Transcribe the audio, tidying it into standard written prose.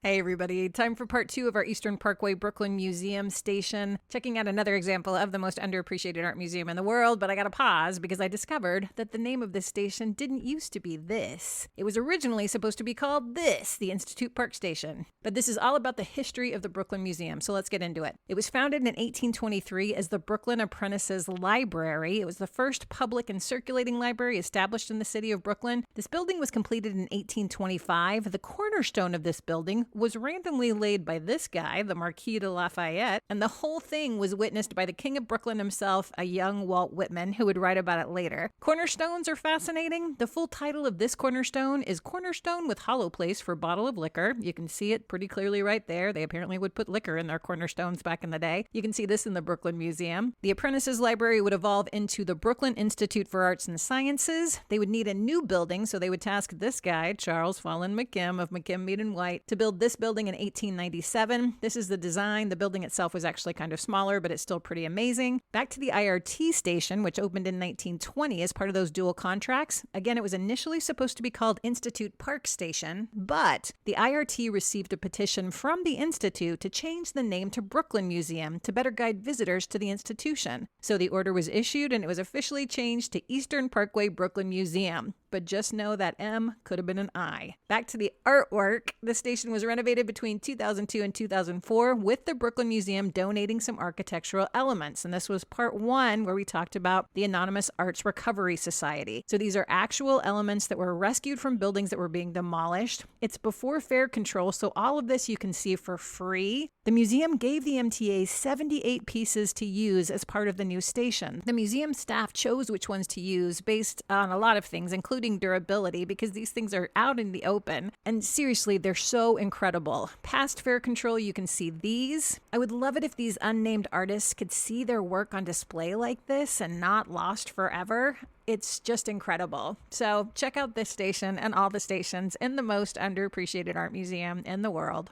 Hey everybody, time for part 2 of our Eastern Parkway-Brooklyn Museum station. Checking out another example of the most underappreciated art museum in the world, but I gotta pause because I discovered that the name of this station didn't used to be this. It was originally supposed to be called this, the Institute Park Station. But this is all about the history of the Brooklyn Museum, so let's get into it. It was founded in 1823 as the Brooklyn Apprentices Library. It was the first public and circulating library established in the city of Brooklyn. This building was completed in 1825. The cornerstone of this building was randomly laid by this guy, the Marquis de Lafayette, and the whole thing was witnessed by the King of Brooklyn himself, a young Walt Whitman, who would write about it later. Cornerstones are fascinating. The full title of this cornerstone is Cornerstone with Hollow Place for Bottle of Liquor. You can see it pretty clearly right there. They apparently would put liquor in their cornerstones back in the day. You can see this in the Brooklyn Museum. The Apprentices Library would evolve into the Brooklyn Institute for Arts and Sciences. They would need a new building, so they would task this guy, Charles Follen McKim of McKim, Mead and White, to build this building in 1897. This is the design. The building itself was actually kind of smaller, but it's still pretty amazing. Back to the IRT station, which opened in 1920 as part of those dual contracts. Again, it was initially supposed to be called Institute Park Station, but the IRT received a petition from the Institute to change the name to Brooklyn Museum to better guide visitors to the institution. So the order was issued and it was officially changed to Eastern Parkway-Brooklyn Museum. But just know that M could have been an I. Back to the artwork. The station was renovated between 2002 and 2004 with the Brooklyn Museum donating some architectural elements. And this was part 1 where we talked about the Anonymous Arts Recovery Society. So these are actual elements that were rescued from buildings that were being demolished. It's before fare control, so all of this you can see for free. The museum gave the MTA 78 pieces to use as part of the new station. The museum staff chose which ones to use based on a lot of things, including durability, because these things are out in the open. And seriously, they're so incredible. Past fare control, you can see these. I would love it if these unnamed artists could see their work on display like this and not lost forever. It's just incredible. So check out this station and all the stations in the most underappreciated art museum in the world.